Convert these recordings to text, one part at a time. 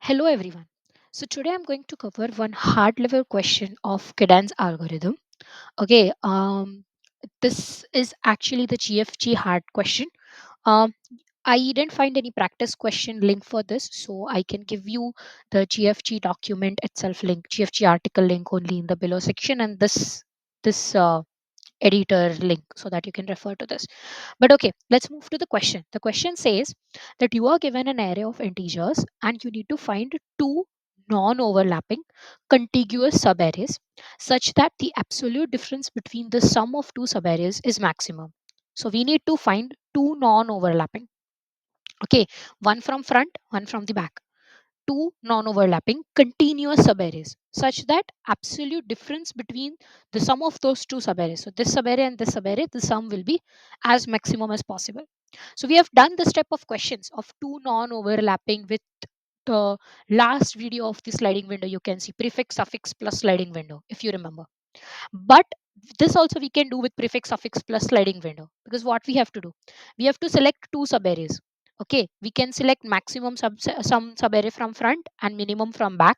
Hello everyone. So today I'm going to cover one hard level question of Kadane's algorithm. Okay, this is actually the GFG hard question. Um, I didn't find any practice question link for this, so I can give you the GFG document itself link, GFG article link only in the below section, and this editor link so that you can refer to this. But okay, let's move to the question. The question says that you are given an array of integers and you need to find two non overlapping contiguous subarrays such that the absolute difference between the sum of two subarrays is maximum. So we need to find two non overlapping. Okay, one from front, one from the back. Two non-overlapping continuous subarrays such that absolute difference between the sum of those two subarrays, so this subarray and this subarray, the sum will be as maximum as possible. So we have done the step of questions of two non-overlapping with the last video of the sliding window. You can see prefix suffix plus sliding window, if you remember. But this also we can do with prefix suffix plus sliding window, because what we have to do, we have to select two subarrays. Okay, we can select maximum some subarray from front and minimum from back,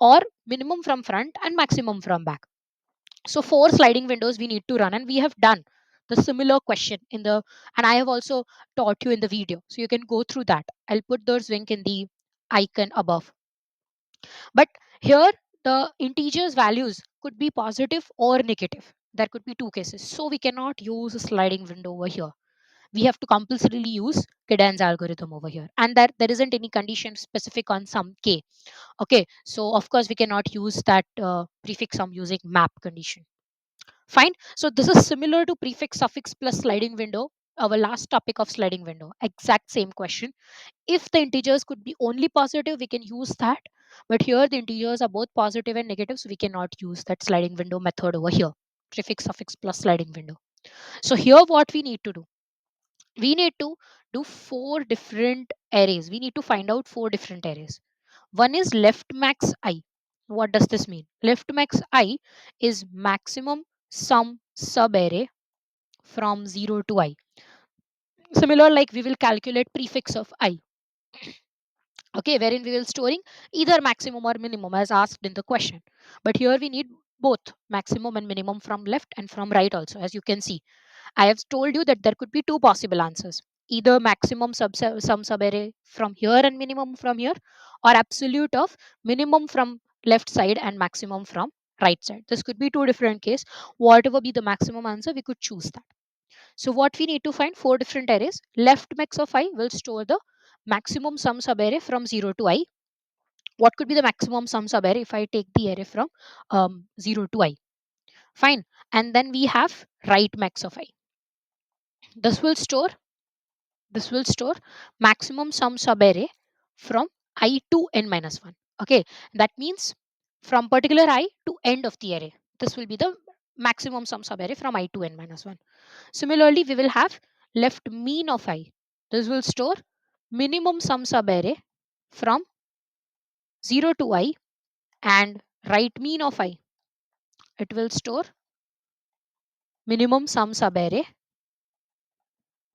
or minimum from front and maximum from back. So four sliding windows we need to run, and we have done the similar question in the, and I have also taught you in the video, so you can go through that. I'll put those link in the icon above. But here the integers values could be positive or negative. There could be two cases. So we cannot use a sliding window over here. We have to compulsorily use Kadane's algorithm over here. And there isn't any condition specific on some k. Okay. So of course we cannot use that prefix sum using map condition. Fine. So this is similar to prefix suffix plus sliding window. Our last topic of sliding window. Exact same question. If the integers could be only positive, we can use that. But here the integers are both positive and negative, so we cannot use that sliding window method over here. Prefix suffix plus sliding window. So here what we need to do, we need to do four different arrays. We need to find out four different arrays. One is left max I. What does this mean? Left max I is maximum sum sub array from 0 to I. Similar, like we will calculate prefix of I. Okay, wherein we will storing either maximum or minimum as asked in the question. But here we need both maximum and minimum from left and from right also. As you can see, I have told you that there could be two possible answers, either maximum sum subarray from here and minimum from here, or absolute of minimum from left side and maximum from right side. This could be two different case. Whatever be the maximum answer, we could choose that. So what we need to find, four different arrays. Left max of I will store the maximum sum subarray from 0 to I. What could be the maximum sum subarray if I take the array from 0 to I? Fine. And then we have right max of I. This will store maximum sum subarray from I to n minus 1. Okay. That means from particular I to end of the array. This will be the maximum sum subarray from I to n minus 1. Similarly, we will have left mean of I. This will store minimum sum subarray from 0 to I, and right mean of I. It will store minimum sum subarray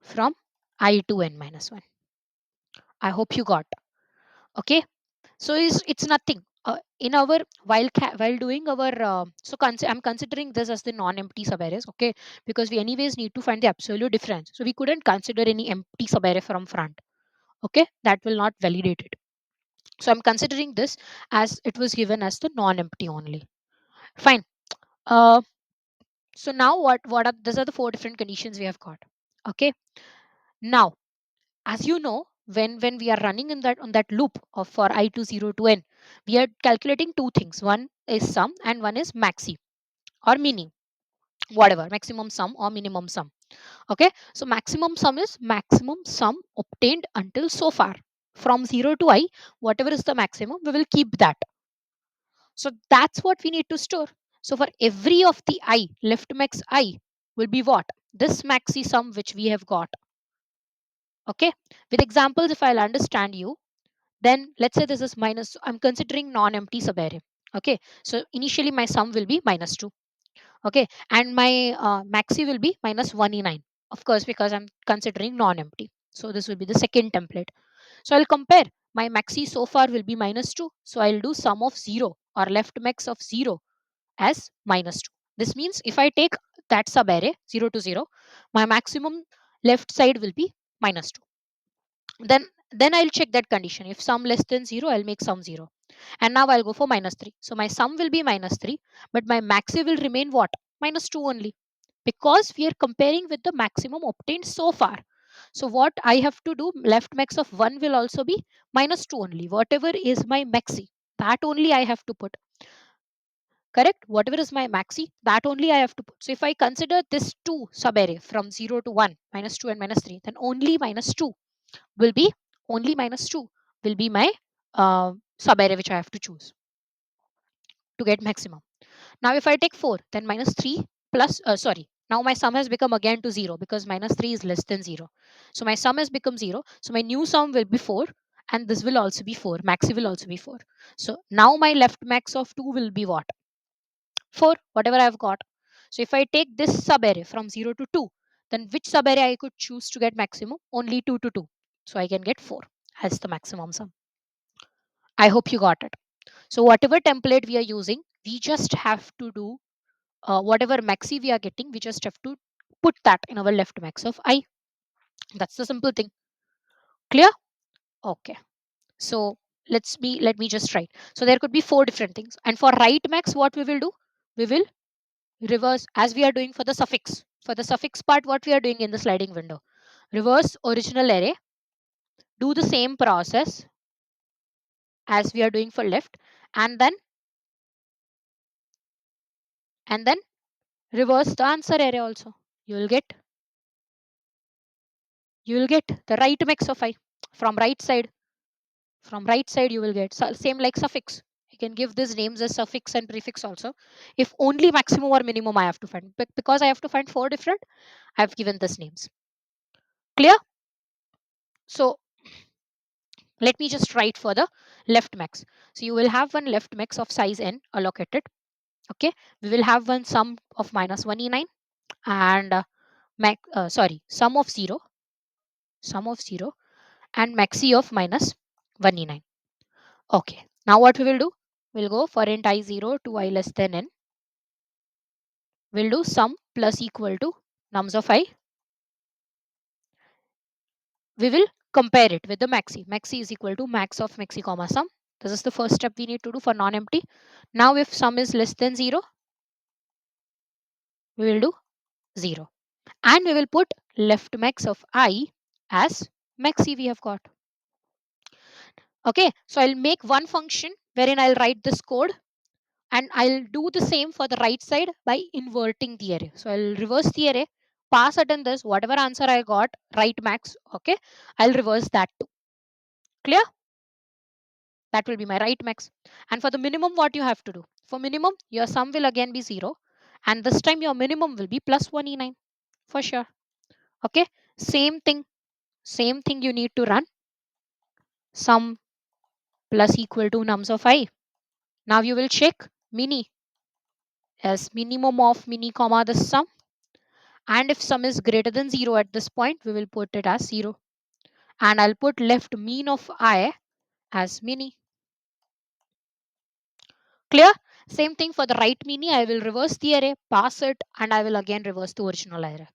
from I to n minus 1. I hope you got. Okay. So it's nothing. In our while doing our I'm considering this as the non-empty subarrays, okay, because we anyways need to find the absolute difference. So we couldn't consider any empty subarray from front. Okay, that will not validate it. So I'm considering this as it was given as the non-empty only. Fine. Uh, so now what are these are the four different conditions we have got. Okay. Now, as you know, when we are running in that on that loop of for I to 0 to n, we are calculating two things. One is sum and one is maxi or mini, whatever, maximum sum or minimum sum. Okay. So maximum sum is maximum sum obtained until so far. From 0 to I, whatever is the maximum, we will keep that. So that's what we need to store. So for every of the I, left max I will be what? This maxi sum which we have got. Okay. With examples, if I'll understand you, then let's say this is minus, I'm considering non-empty subarray. Okay. So initially my sum will be minus 2. Okay. And my maxi will be minus 1e9. Of course, because I'm considering non-empty. So this will be the second template. So I'll compare my maxi so far will be minus 2. So I'll do sum of 0 or left max of 0 as minus 2. This means if I take that sub array 0 to 0, my maximum left side will be minus 2. Then I'll check that condition. If sum less than 0, I'll make sum 0. And now I'll go for minus 3. So my sum will be minus 3, but my maxi will remain what? Minus 2 only. Because we are comparing with the maximum obtained so far. So what I have to do, left max of 1 will also be minus 2 only. Whatever is my maxi, that only I have to put. Correct? Whatever is my maxi, that only I have to put. So if I consider this 2 subarray from 0 to 1, minus 2 and minus 3, then will be only minus 2 will be my subarray which I have to choose to get maximum. Now if I take 4, then minus 3 plus, sorry, now my sum has become again to 0 because minus 3 is less than 0. So my sum has become 0. So my new sum will be 4 and this will also be 4. Maxi will also be 4. So now my left max of 2 will be what? 4, whatever I've got. So if I take this subarray from 0 to 2, then which subarray I could choose to get maximum? Only 2 to 2. So I can get 4 as the maximum sum. I hope you got it. So whatever template we are using, we just have to do whatever maxi we are getting, we just have to put that in our left max of I. That's the simple thing. Clear? Okay. So let me just write. So there could be 4 different things. And for right max, what we will do? We will reverse as we are doing for the suffix. For the suffix part, what we are doing in the sliding window. Reverse original array, do the same process as we are doing for left, and then reverse the answer array also. You will get the right max of I from right side. From right side you will get same like suffix. You can give these names as suffix and prefix also. If only maximum or minimum I have to find, but because I have to find 4 different, I have given these names. Clear? So let me just write for the left max. So you will have one left max of size n allocated. Okay, we will have one sum of minus 1e9 and sum of 0, and maxi of minus 1e9. Okay, now what we will do? We'll go for int I0 to I less than n. We'll do sum plus equal to nums of I. We will compare it with the maxi. Maxi is equal to max of maxi comma sum. This is the first step we need to do for non-empty. Now if sum is less than 0, we will do 0. And we will put left max of I as maxi we have got. Okay, so I'll make one function wherein I'll write this code, and I'll do the same for the right side by inverting the array. So I'll reverse the array, pass it in this, whatever answer I got, right max, okay, I'll reverse that too. Clear? That will be my right max. And for the minimum, what you have to do? For minimum, your sum will again be 0. And this time your minimum will be plus 1e9 for sure. Okay, same thing you need to run. Sum plus equal to nums of I. Now you will check mini as minimum of mini comma the sum. And if sum is greater than 0 at this point, we will put it as 0. And I'll put left mean of I as mini. Clear? Same thing for the right mini. I will reverse the array, pass it, and I will again reverse the original array.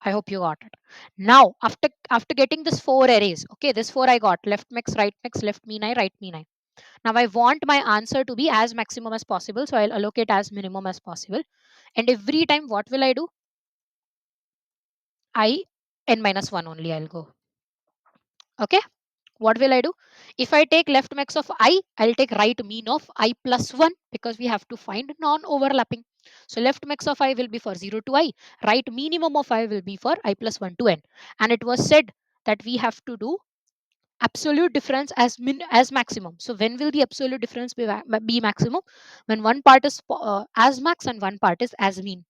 I hope you got it. Now, after getting this 4 arrays, okay, this 4 I got, left max, left mean I, right mean I. Now I want my answer to be as maximum as possible, so I'll allocate as minimum as possible. And every time, what will I do? I n minus 1 only I'll go. Okay, what will I do? If I take left max of I, I'll take right mean of I plus 1 because we have to find non-overlapping. So left max of I will be for 0 to I, right minimum of I will be for I plus 1 to n. And it was said that we have to do absolute difference as maximum. So when will the absolute difference be maximum? When one part is as max and one part is as mean.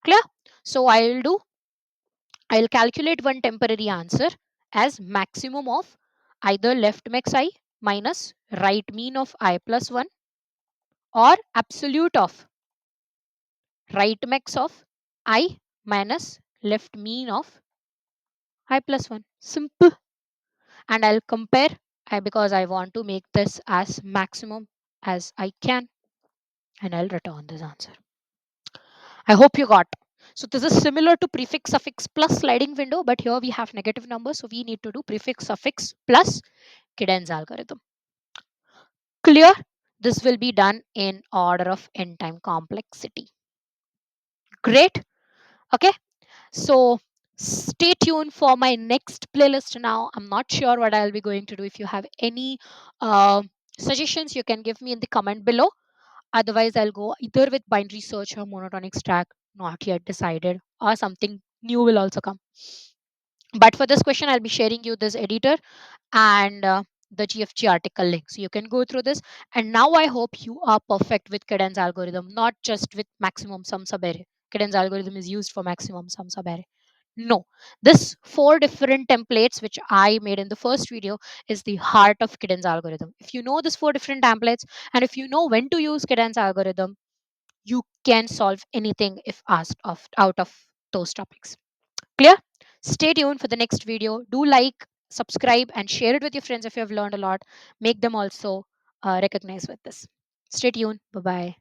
Clear? So I'll calculate one temporary answer as maximum of either left max I minus right mean of I plus 1, or absolute of right max of I minus left mean of I plus 1. Simple. and I'll compare because I want to make this as maximum as I can, and I'll return this answer. I hope you got. So this is similar to prefix suffix plus sliding window, but here we have negative numbers, so we need to do prefix suffix plus Kadan's algorithm. Clear? This will be done in order of n time complexity. Great. Okay. So stay tuned for my next playlist now. I'm not sure what I'll be going to do. If you have any uh, suggestions, you can give me in the comment below. Otherwise, I'll go either with binary search or monotonic stack, not yet decided, or something new will also come. But for this question, I'll be sharing you this editor and the GFG article link. So you can go through this. And now I hope you are perfect with Kadan's algorithm, not just with maximum sum sub array. Kadan's algorithm is used for maximum sum sub array. No, this four different templates which I made in the first video is the heart of Kadan's algorithm. If you know this four different templates and if you know when to use Kadan's algorithm, you can solve anything if asked of out of those topics. Clear? Stay tuned for the next video. Do like, subscribe, and share it with your friends if you have learned a lot. Make them also recognize with this. Stay tuned. Bye bye.